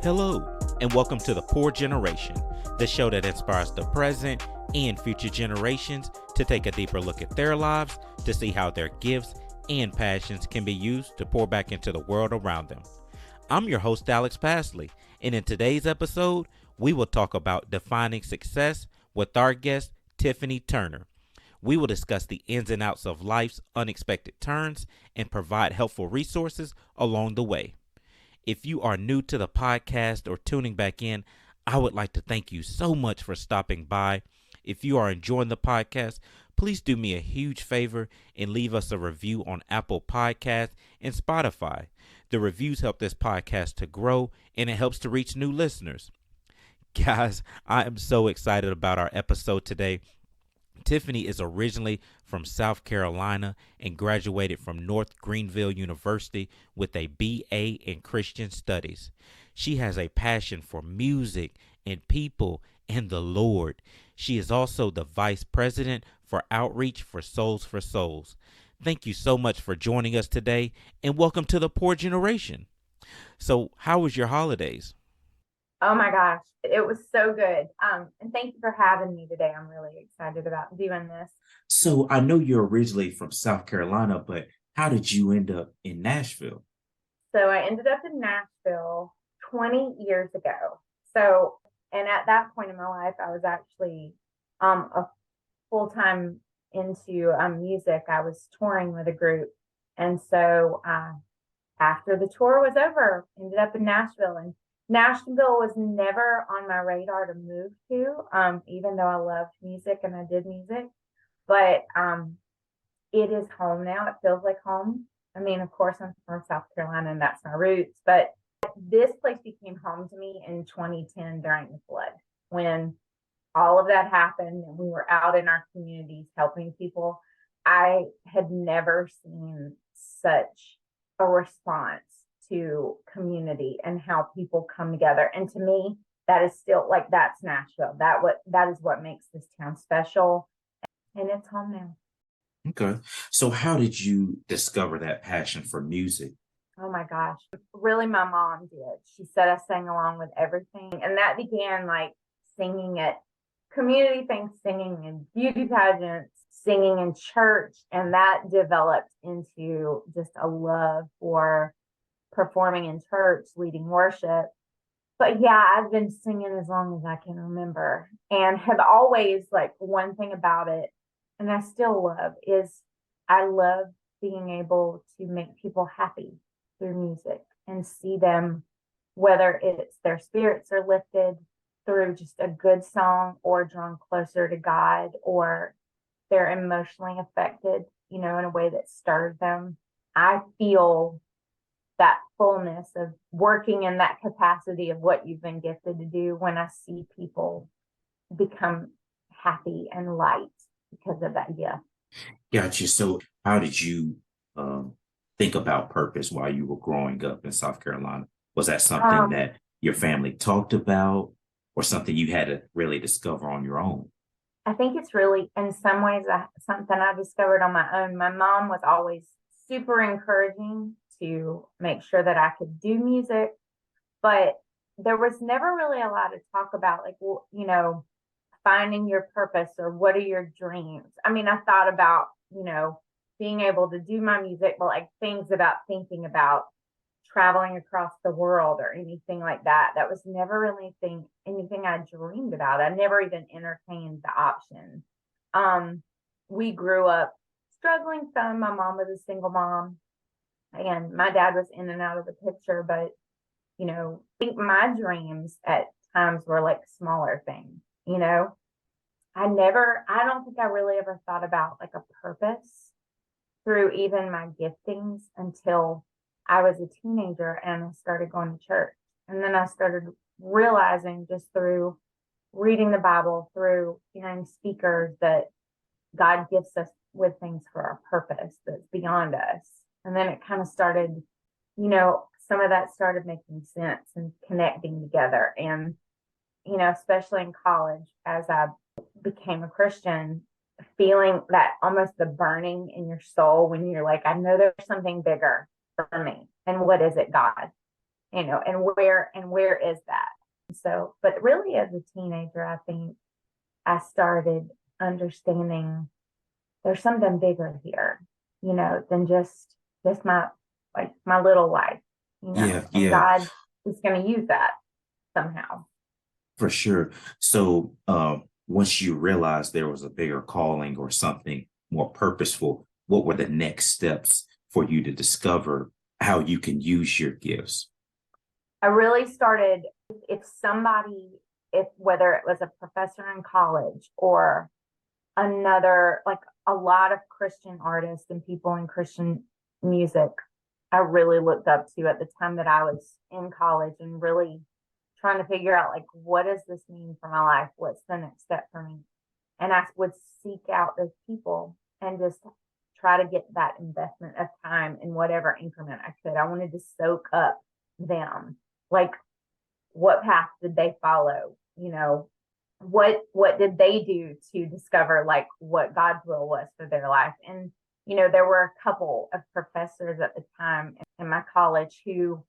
Hello, and welcome to The Poor Generation, the show that inspires the present and future generations to take a deeper look at their lives to see how their gifts and passions can be used to pour back into the world around them. I'm your host, Alex Pasley, and in today's episode, we will talk about defining success with our guest, Tiffany Turner. We will discuss the ins and outs of life's unexpected turns and provide helpful resources along the way. If you are new to the podcast or tuning back in, I would like to thank you so much for stopping by. If you are enjoying the podcast, please do me a huge favor and leave us a review on Apple Podcasts and Spotify. The reviews help this podcast to grow, and it helps to reach new listeners. Guys, I am so excited about our episode today. Tiffany is originally from South Carolina and graduated from North Greenville University with a BA in Christian Studies. She has a passion for music and people and the Lord. She is also the Vice President for Outreach for Souls for Souls. Thank you so much for joining us today, and welcome to The Poor Generation. So, how was your holidays? Oh my gosh, it was so good. And thank you for having me today. I'm really excited about doing this. So, I know you're originally from South Carolina, but how did you end up in Nashville? So I ended up in Nashville 20 years ago. And at that point in my life, I was actually a full-time into music. I was touring with a group. And so after the tour was over, ended up in Nashville. And Nashville was never on my radar to move to, even though I loved music and I did music. But it is home now. It feels like home. I mean, of course, I'm from South Carolina and that's my roots. But this place became home to me in 2010 during the flood, when all of that happened and we were out in our communities helping people. I had never seen such a response to community and how people come together. And to me, that is still like, that's Nashville. That is what makes this town special. And it's home now. Okay. So how did you discover that passion for music? Oh my gosh. Really, my mom did. She said I sang along with everything. And that began like singing at community things, singing in beauty pageants, singing in church. And that developed into just a love for performing in church, leading worship. But yeah, I've been singing as long as I can remember, and have always, like, one thing about it, and I still love, is I love being able to make people happy through music and see them, whether it's their spirits are lifted through just a good song or drawn closer to God, or they're emotionally affected, in a way that stirs them. I feel that fullness of working in that capacity of what you've been gifted to do when I see people become happy and light because of that gift. Gotcha. So how did you think about purpose while you were growing up in South Carolina? Was that something that your family talked about, or something you had to really discover on your own? I think it's really, in some ways, something I discovered on my own. My mom was always super encouraging to make sure that I could do music, but there was never really a lot to talk about, like, finding your purpose or what are your dreams. I mean, I thought about, being able to do my music, but like things about thinking about traveling across the world or anything like that. That was never really anything I dreamed about. I never even entertained the option. We grew up struggling some. My mom was a single mom, and my dad was in and out of the picture. But, I think my dreams at times were like smaller things, I don't think I really ever thought about like a purpose through even my giftings until I was a teenager and I started going to church. And then I started realizing, just through reading the Bible, through hearing speakers, that God gifts us with things for our purpose that's beyond us. And then it kind of started, some of that started making sense and connecting together. And, especially in college, as I became a Christian, feeling that almost the burning in your soul when you're like, I know there's something bigger for me. And what is it, God? and where is that? So, but really as a teenager, I think I started understanding there's something bigger here, than just my little life, Yeah, and yeah, God is going to use that somehow. for sure. So, once you realized there was a bigger calling or something more purposeful, what were the next steps for you to discover how you can use your gifts? I really started, if somebody, if whether it was a professor in college or another, like a lot of Christian artists and people in Christian music, I really looked up to at the time that I was in college and really trying to figure out, like, what does this mean for my life? What's the next step for me? And I would seek out those people and just try to get that investment of time in whatever increment I could. I wanted to soak up them. Like, what path did they follow? What did they do to discover, like, what God's will was for their life? And there were a couple of professors at the time in my college who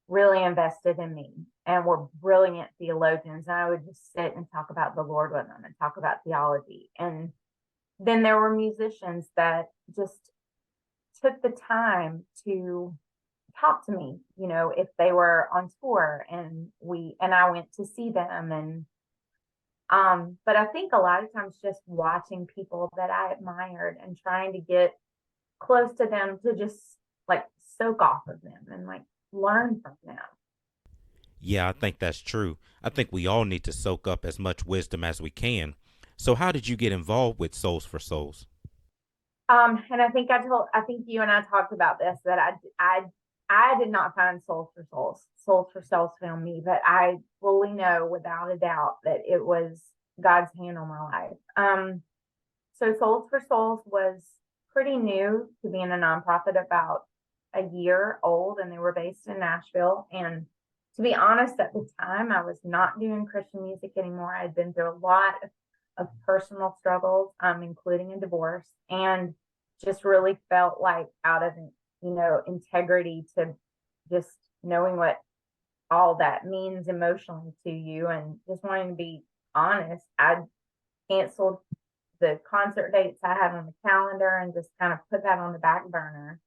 really invested in me and were brilliant theologians. And I would just sit and talk about the Lord with them and talk about theology. And then there were musicians that just took the time to talk to me, if they were on tour, and I went to see them. And but I think a lot of times just watching people that I admired and trying to get close to them to just like soak off of them and like learn from them. Yeah, I think that's true. I think we all need to soak up as much wisdom as we can. So, how did you get involved with Souls for Souls? And I think you and I talked about this, that I did not find Souls for Souls. Souls for Souls found me, but I fully know without a doubt that it was God's hand on my life. So Souls for Souls was pretty new to being a nonprofit, about a year old, and they were based in Nashville. And to be honest, at the time, I was not doing Christian music anymore. I'd been through a lot of personal struggles, including a divorce, and just really felt like out of, integrity to just knowing what all that means emotionally to you, and just wanting to be honest, I canceled the concert dates I had on the calendar and just kind of put that on the back burner.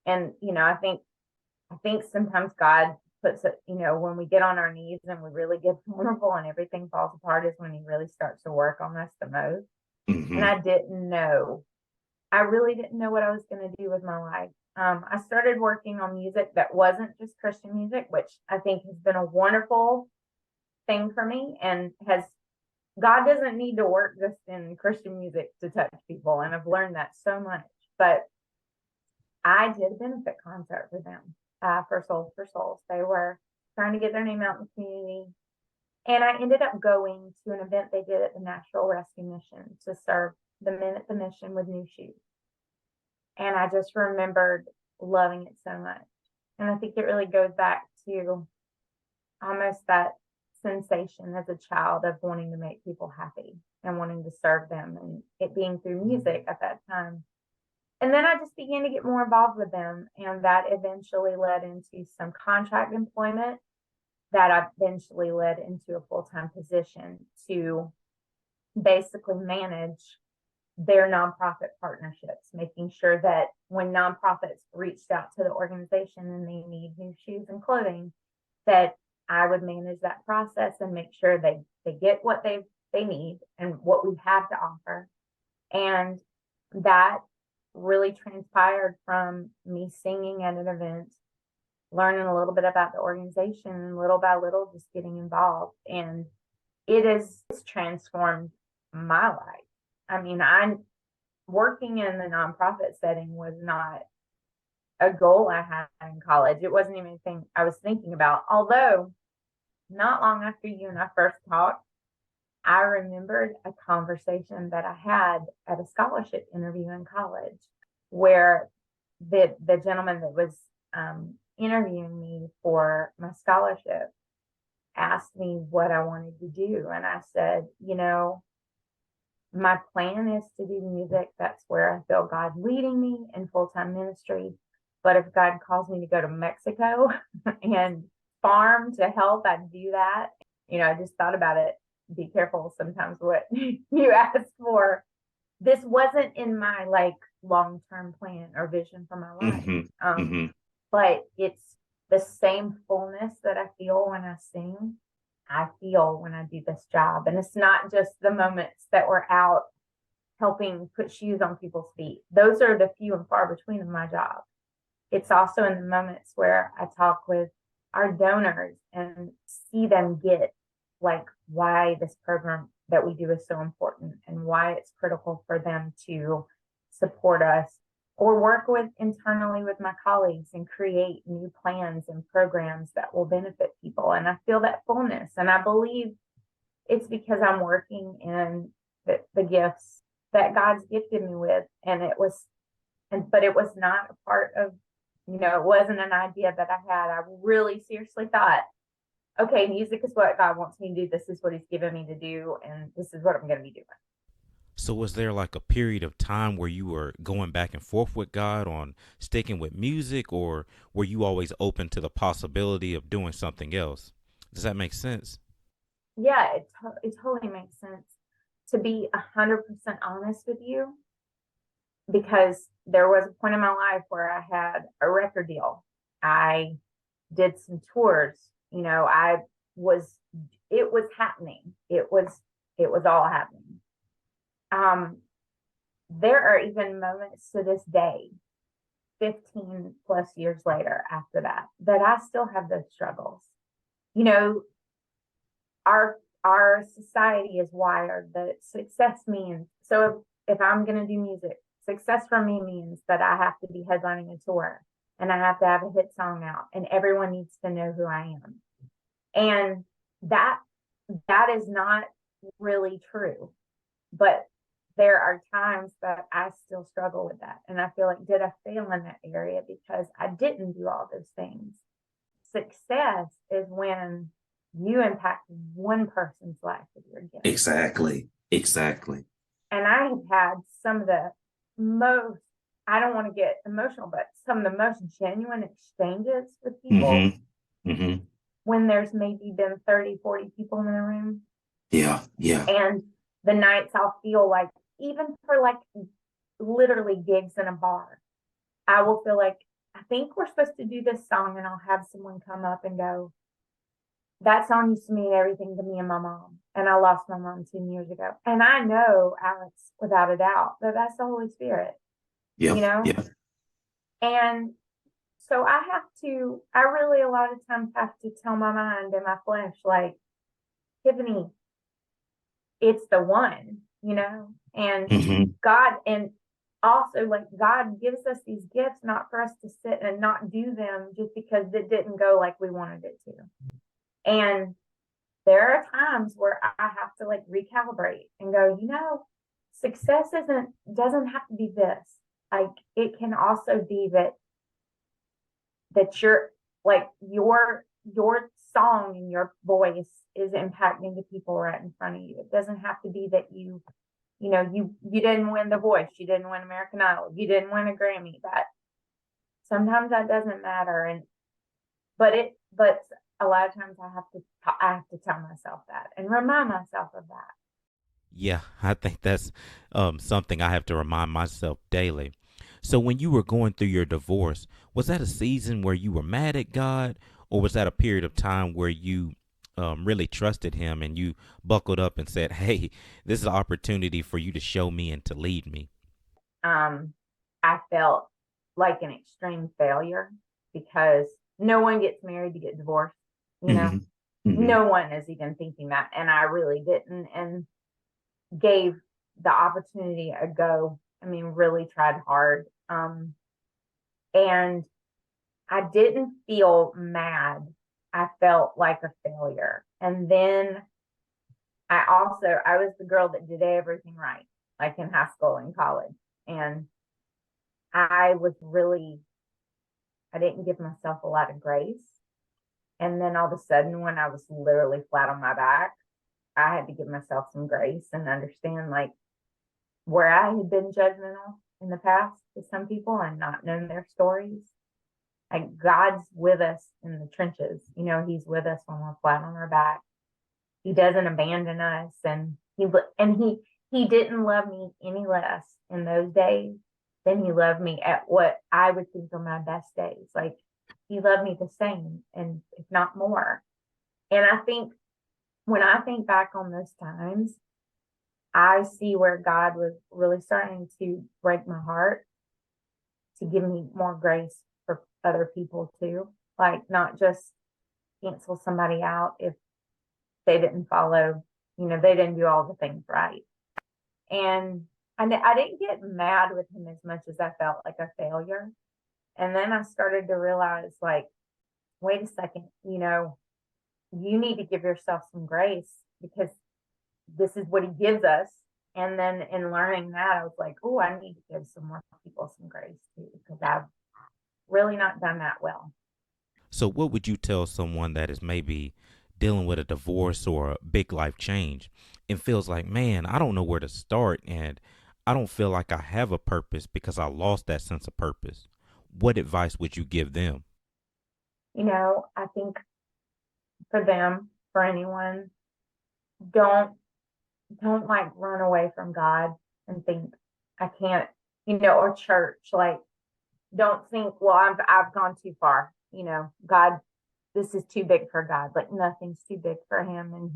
And I think sometimes God puts it, when we get on our knees and we really get vulnerable and everything falls apart, is when he really starts to work on us the most. And Hmm. I really didn't know what I was going to do with my life. I started working on music that wasn't just Christian music, which I think has been a wonderful thing for me, and God doesn't need to work just in Christian music to touch people. And I've learned that so much. But I did a benefit concert for them, for Souls for Souls. They were trying to get their name out in the community. And I ended up going to an event they did at the Nashville Rescue Mission to serve the men at the mission with new shoes. And I just remembered loving it so much. And I think it really goes back to almost that sensation as a child of wanting to make people happy and wanting to serve them, and it being through music at that time. And then I just began to get more involved with them, and that eventually led into some contract employment that eventually led into a full-time position to basically manage their nonprofit partnerships, making sure that when nonprofits reached out to the organization and they need new shoes and clothing, that I would manage that process and make sure they get what they need and what we have to offer. And that really transpired from me singing at an event, learning a little bit about the organization, and little by little just getting involved. And it's transformed my life. I mean, I'm working in the nonprofit setting was not a goal I had in college. It wasn't even anything I was thinking about. Although, not long after you and I first talked, I remembered a conversation that I had at a scholarship interview in college, where the gentleman that was interviewing me for my scholarship asked me what I wanted to do. And I said, my plan is to do music. That's where I feel God leading me in full-time ministry. But if God calls me to go to Mexico and farm to help, I'd do that. I just thought about it. Be careful sometimes what you ask for. This wasn't in my like long-term plan or vision for my life. But it's the same fullness that I feel when I sing, I feel when I do this job. And it's not just the moments that we're out helping put shoes on people's feet. Those are the few and far between of my job. It's also in the moments where I talk with our donors and see them get like why this program that we do is so important and why it's critical for them to support us or work with internally with my colleagues and create new plans and programs that will benefit people. And I feel that fullness. And I believe it's because I'm working in the gifts that God's gifted me with. But it was not a part of, it wasn't an idea that I had. I really seriously thought, okay, music is what God wants me to do. This is what he's given me to do. And this is what I'm going to be doing. So was there like a period of time where you were going back and forth with God on sticking with music, or were you always open to the possibility of doing something else? Does that make sense? Yeah, it totally makes sense. To be 100% honest with you, because there was a point in my life where I had a record deal. I did some tours. It was happening. It was all happening. There are even moments to this day, 15 plus years later after that I still have those struggles. Our society is wired that success means, so if I'm going to do music, success for me means that I have to be headlining a tour and I have to have a hit song out and everyone needs to know who I am. And that is not really true. But there are times that I still struggle with that. And I feel like, did I fail in that area because I didn't do all those things? Success is when you impact one person's life with your gift. Exactly. And I have had some of the most, I don't want to get emotional, but some of the most genuine exchanges with people when there's maybe been 30, 40 people in the room. Yeah. And the nights I'll feel like, even for like literally gigs in a bar, I will feel like, I think we're supposed to do this song, and I'll have someone come up and go, that song used to mean everything to me and my mom. And I lost my mom 10 years ago. And I know, Alex, without a doubt, that that's the Holy Spirit. Yep. And so I really a lot of times have to tell my mind and my flesh, like, Tiffany, it's the one, and God, and also like God gives us these gifts, not for us to sit and not do them just because it didn't go like we wanted it to. And there are times where I have to like recalibrate and go, success doesn't have to be this. Like, it can also be that you're like your song and your voice is impacting the people right in front of you. It doesn't have to be that you didn't win The Voice, you didn't win American Idol, you didn't win a Grammy. That sometimes that doesn't matter, but a lot of times I have to tell myself that and remind myself of that. Yeah, I think that's something I have to remind myself daily. So when you were going through your divorce, was that a season where you were mad at God, or was that a period of time where you really trusted him and you buckled up and said, hey, this is an opportunity for you to show me and to lead me? I felt like an extreme failure because no one gets married to get divorced. No one is even thinking that. And I really didn't, and gave the opportunity a go. I mean, really tried hard. And I didn't feel mad. I felt like a failure. And then I was the girl that did everything right, like in high school and college. And I didn't give myself a lot of grace. And then all of a sudden, when I was literally flat on my back, I had to give myself some grace and understand like where I had been judgmental in the past to some people and not known their stories. Like God's with us in the trenches. You know, he's with us when we're flat on our back. He doesn't abandon us. And he didn't love me any less in those days than he loved me at what I would think are my best days. Like he loved me the same, and if not more. And I think when I think back on those times, I see where God was really starting to break my heart to give me more grace for other people too. Like not just cancel somebody out if they didn't follow, they didn't do all the things right. And I didn't get mad with him as much as I felt like a failure. And then I started to realize, like, wait a second, you need to give yourself some grace because this is what he gives us. And then in learning that, I was like, oh, I need to give some more people some grace too, because I've really not done that well. So what would you tell someone that is maybe dealing with a divorce or a big life change and feels like, man, I don't know where to start and I don't feel like I have a purpose because I lost that sense of purpose? What advice would you give them? I think for them, for anyone, don't like run away from God and think I can't, or church. Like, don't think, well, I've gone too far. God, this is too big for God. Like nothing's too big for him, and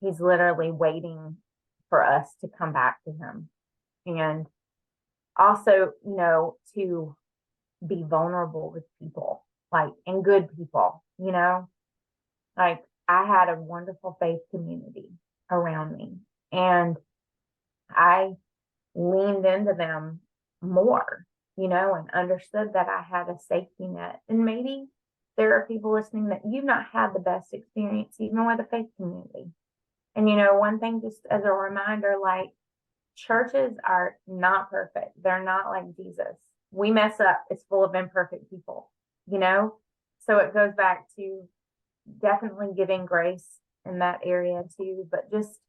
he's literally waiting for us to come back to him. And also, to be vulnerable with people, like, and good people, like I had a wonderful faith community around me, and I leaned into them more, and understood that I had a safety net. And maybe there are people listening that you've not had the best experience even with a faith community. And one thing, just as a reminder, like, churches are not perfect. They're not like Jesus. We mess up. It's full of imperfect people, so it goes back to definitely giving grace in that area too, but just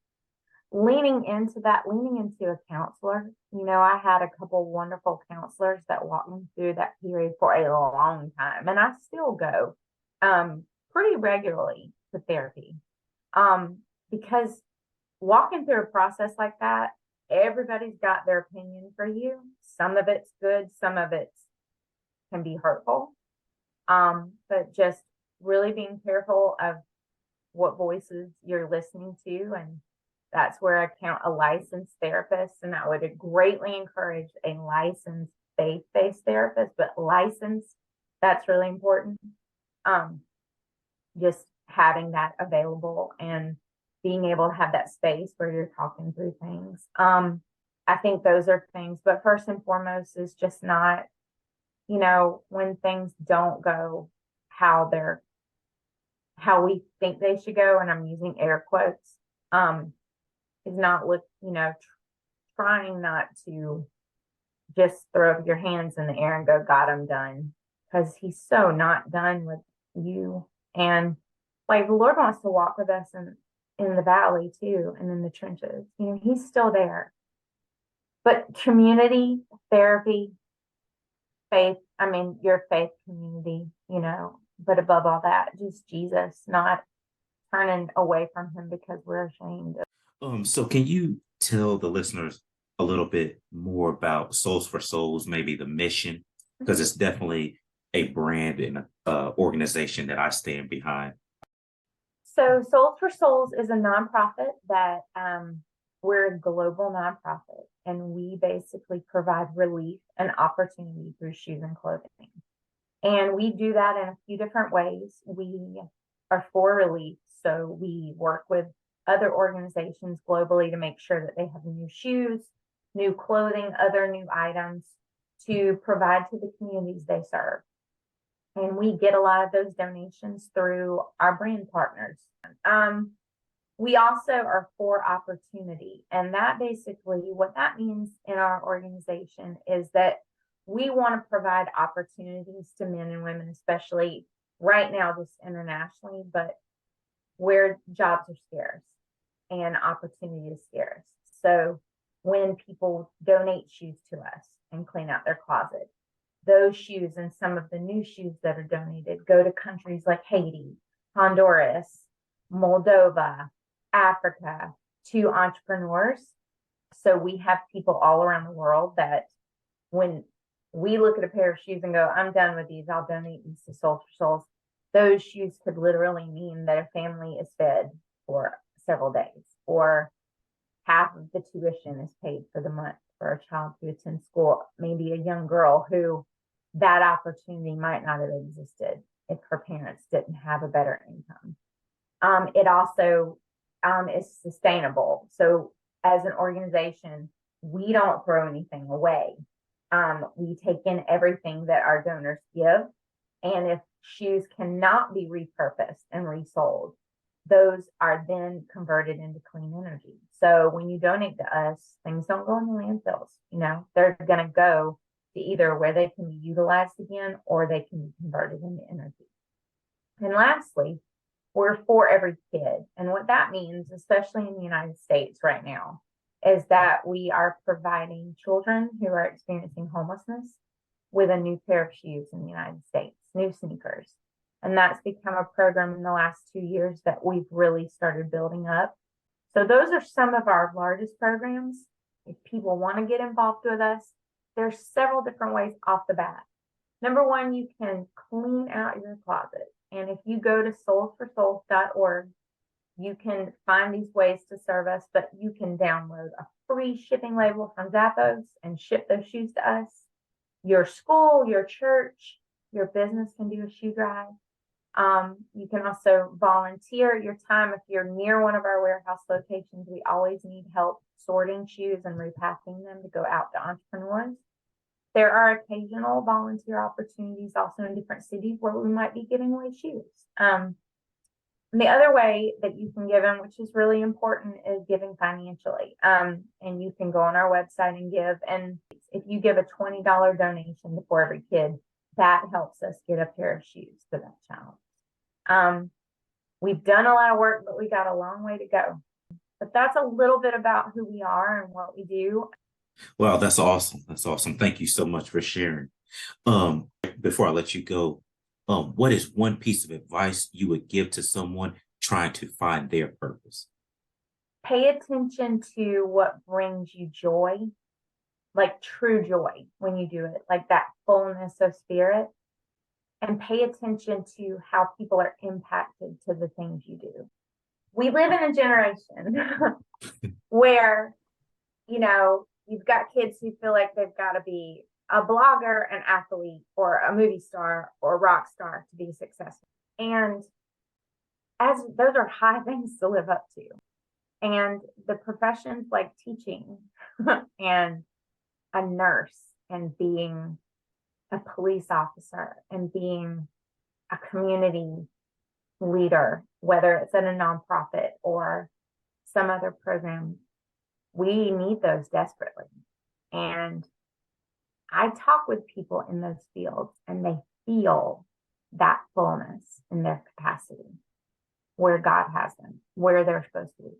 leaning into a counselor. I had a couple wonderful counselors that walked me through that period for a long time, and I still go pretty regularly to therapy, because walking through a process like that, everybody's got their opinion for you. Some of it's good, some of it can be hurtful, but just really being careful of what voices you're listening to. And that's where I count a licensed therapist, and I would greatly encourage a licensed faith-based therapist, but licensed, that's really important. Just having that available and being able to have that space where you're talking through things. I think those are things, but first and foremost is just not, when things don't go how we think they should go, and I'm using air quotes, is not trying not to just throw up your hands in the air and go, God, I'm done, because he's so not done with you. And like the Lord wants to walk with us in the valley too, and in the trenches. He's still there. But community, therapy, faith, your faith community, but above all that, just Jesus, not turning away from him because we're ashamed. So can you tell the listeners a little bit more about Souls for Souls, maybe the mission? Because it's definitely a brand and organization that I stand behind. So Souls for Souls is a nonprofit that we're a global nonprofit, and we basically provide relief and opportunity through shoes and clothing. And we do that in a few different ways. We are for relief, so we work with other organizations globally to make sure that they have new shoes, new clothing, other new items to provide to the communities they serve. And we get a lot of those donations through our brand partners. We also are for opportunity. And that basically, what that means in our organization is that we want to provide opportunities to men and women, especially right now, just internationally, but where jobs are scarce and opportunity is scarce. So when people donate shoes to us and clean out their closet, those shoes and some of the new shoes that are donated go to countries like Haiti, Honduras, Moldova, Africa, to entrepreneurs. So we have people all around the world that when we look at a pair of shoes and go, I'm done with these, I'll donate these to Souls for Souls. Those shoes could literally mean that a family is fed for several days, or half of the tuition is paid for the month for a child to attend school. Maybe a young girl who that opportunity might not have existed if her parents didn't have a better income. It also is sustainable. So as an organization, we don't throw anything away. We take in everything that our donors give. And if shoes cannot be repurposed and resold, those are then converted into clean energy. So when you donate to us, things don't go in the landfills. They're going to go to either where they can be utilized again or they can be converted into energy. And lastly, we're for every kid. And what that means, especially in the United States right now, is that we are providing children who are experiencing homelessness with a new pair of shoes in the United States, new sneakers. And that's become a program in the last 2 years that we've really started building up. So those are some of our largest programs. If people want to get involved with us, there's several different ways off the bat. Number one, you can clean out your closet. And if you go to soulsforsouls.org, you can find these ways to serve us, but you can download a free shipping label from Zappos and ship those shoes to us. Your school, your church, your business can do a shoe drive. You can also volunteer your time if you're near one of our warehouse locations. We always need help sorting shoes and repacking them to go out to entrepreneurs. There are occasional volunteer opportunities also in different cities where we might be giving away shoes. The other way that you can give them, which is really important, is giving financially. And you can go on our website and give. And if you give a $20 donation for every kid, that helps us get a pair of shoes for that child. We've done a lot of work, but we got a long way to go. But that's a little bit about who we are and what we do. Wow, that's awesome. That's awesome. Thank you so much for sharing. Before I let you go, what is one piece of advice you would give to someone trying to find their purpose? Pay attention to what brings you joy, like true joy when you do it, like that fullness of spirit. And pay attention to how people are impacted to the things you do. We live in a generation where, you've got kids who feel like they've got to be a blogger, an athlete, or a movie star or a rock star to be successful. And as those are high things to live up to. And the professions like teaching and a nurse and being a police officer and being a community leader, whether it's in a nonprofit or some other program, we need those desperately. And I talk with people in those fields and they feel that fullness in their capacity, where God has them, where they're supposed to be.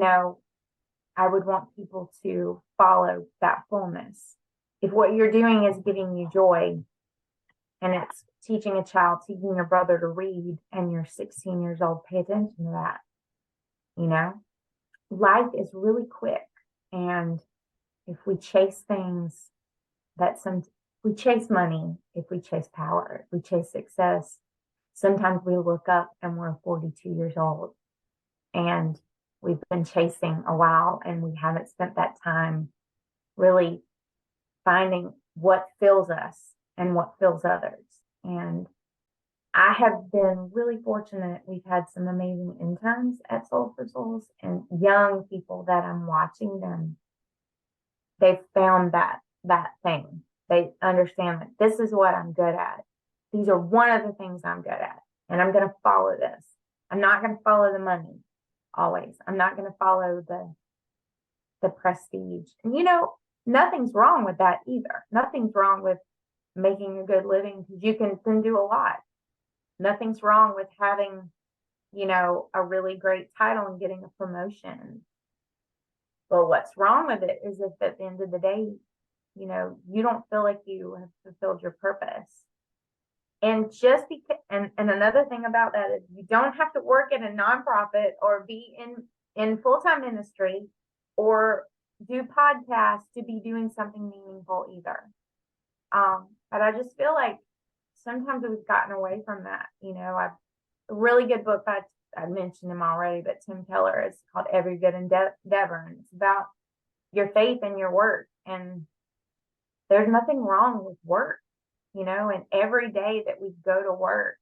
I would want people to follow that fullness. If what you're doing is giving you joy and it's teaching a child, teaching your brother to read, and you're 16 years old, pay attention to that. Life is really quick. And if we chase things we chase money, if we chase power, if we chase success, sometimes we look up and we're 42 years old and we've been chasing a while and we haven't spent that time really finding what fills us and what fills others. And I have been really fortunate. We've had some amazing interns at Soul for Souls and young people that I'm watching them. They've found that thing. They understand that this is what I'm good at. These are one of the things I'm good at. And I'm going to follow this. I'm not going to follow the money always. I'm not going to follow the prestige. And nothing's wrong with that either. Nothing's wrong with making a good living because you can then do a lot. Nothing's wrong with having, a really great title and getting a promotion. But what's wrong with it is if at the end of the day, you don't feel like you have fulfilled your purpose. And just because, and another thing about that is you don't have to work in a nonprofit or be in full-time ministry or do podcasts to be doing something meaningful either. But I just feel like sometimes we've gotten away from that. A really good book I mentioned him already, but Tim Keller, is called Every Good Endeavor, and it's about your faith and your work. And there's nothing wrong with work, and every day that we go to work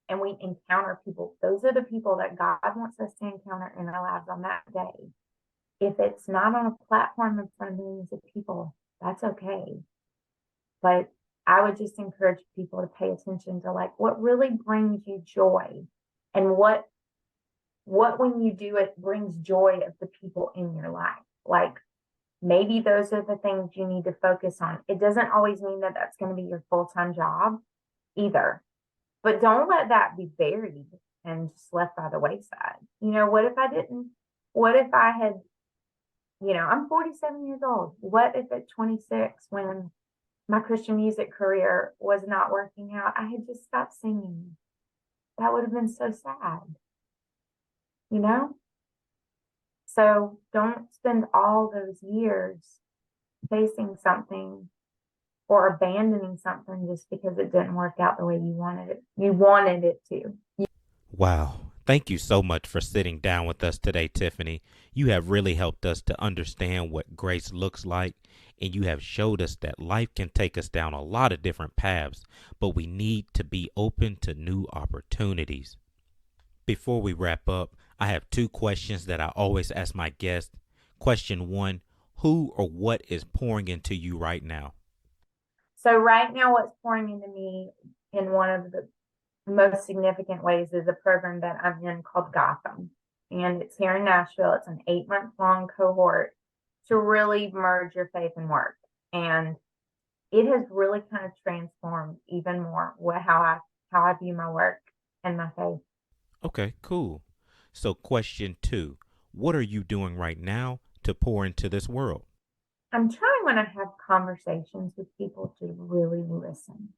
and we encounter people, those are the people that God wants us to encounter in our lives on that day. If it's not on a platform in front of millions of people, that's okay. But I would just encourage people to pay attention to like what really brings you joy, and what when you do it brings joy of the people in your life. Like maybe those are the things you need to focus on. It doesn't always mean that that's going to be your full-time job either, but don't let that be buried and just left by the wayside. What if I had, I'm 47 years old. What if at 26, when my Christian music career was not working out, I had just stopped singing? That would have been so sad, So don't spend all those years chasing something or abandoning something just because it didn't work out the way you wanted it to. Wow. Thank you so much for sitting down with us today, Tiffany. You have really helped us to understand what grace looks like, and you have showed us that life can take us down a lot of different paths, but we need to be open to new opportunities. Before we wrap up, I have 2 questions that I always ask my guests. Question 1, who or what is pouring into you right now? So right now, what's pouring into me in one of the most significant ways is a program that I'm in called Gotham. And it's here in Nashville. It's an 8-month-long cohort to really merge your faith and work. And it has really kind of transformed even more how I view my work and my faith. Okay, cool. So question 2, what are you doing right now to pour into this world? I'm trying, when I have conversations with people, to really listen,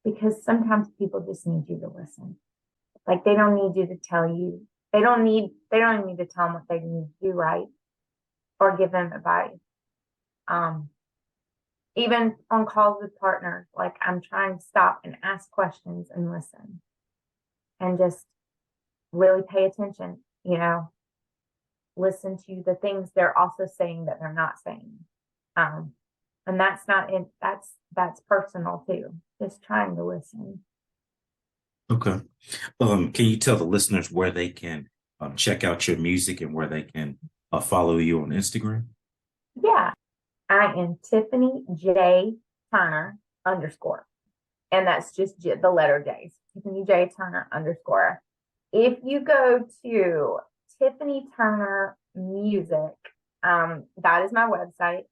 because sometimes people just need you to listen. Like they don't need you to tell you. They don't need to tell them what they need to do right or give them advice. Even on calls with partners, like I'm trying to stop and ask questions and listen and just really pay attention, listen to the things they're also saying that they're not saying. And that's not it. That's personal too. Just trying to listen. Okay. Can you tell the listeners where they can check out your music and where they can follow you on Instagram? Yeah. I am Tiffany J Turner _. And that's just the letter J. Tiffany J Turner _. If you go to Tiffany Turner Music, that is my website.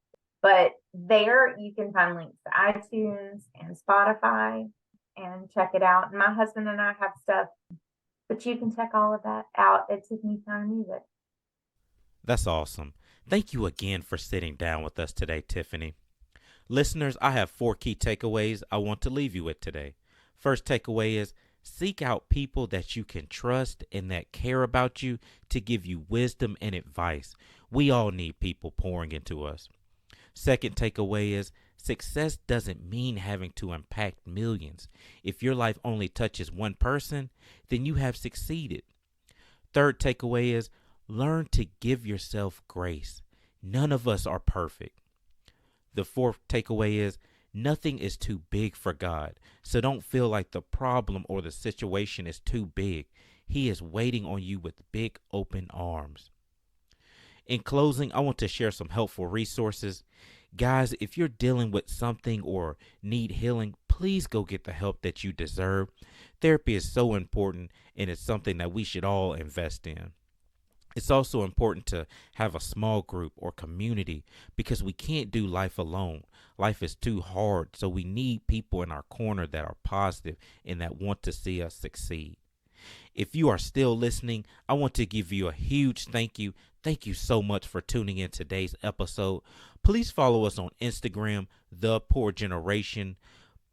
But there you can find links to iTunes and Spotify and check it out. And my husband and I have stuff, but you can check all of that out at Tiffany Turner Music. That's awesome. Thank you again for sitting down with us today, Tiffany. Listeners, I have 4 key takeaways I want to leave you with today. First takeaway is seek out people that you can trust and that care about you to give you wisdom and advice. We all need people pouring into us. Second takeaway is success doesn't mean having to impact millions. If your life only touches one person, then you have succeeded. Third takeaway is learn to give yourself grace. None of us are perfect. The fourth takeaway is nothing is too big for God. So don't feel like the problem or the situation is too big. He is waiting on you with big open arms. In closing, I want to share some helpful resources. Guys, if you're dealing with something or need healing, please go get the help that you deserve. Therapy is so important, and it's something that we should all invest in. It's also important to have a small group or community because we can't do life alone. Life is too hard, so we need people in our corner that are positive and that want to see us succeed. If you are still listening, I want to give you a huge thank you. Thank you so much for tuning in today's episode. Please follow us on Instagram, The Poor Generation.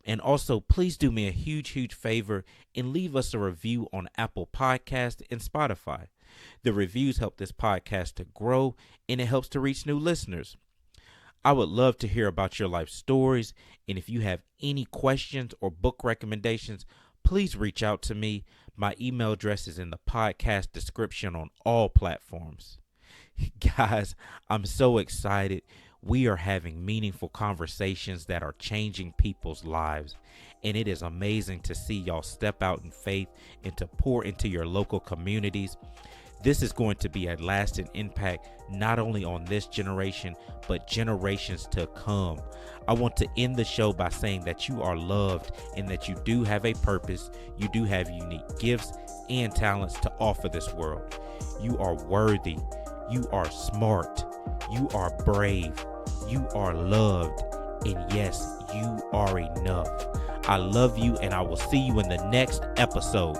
And also, please do me a huge favor and leave us a review on Apple Podcast and Spotify. The reviews help this podcast to grow, and it helps to reach new listeners. I would love to hear about your life stories, and if you have any questions or book recommendations, please reach out to me. My email address is in the podcast description on all platforms. Guys, I'm so excited. We are having meaningful conversations that are changing people's lives, and it is amazing to see y'all step out in faith and to pour into your local communities. This is going to be a lasting impact, not only on this generation, but generations to come. I want to end the show by saying that you are loved and that you do have a purpose. You do have unique gifts and talents to offer this world. You are worthy. You are smart. You are brave. You are loved. And yes, you are enough. I love you, and I will see you in the next episode.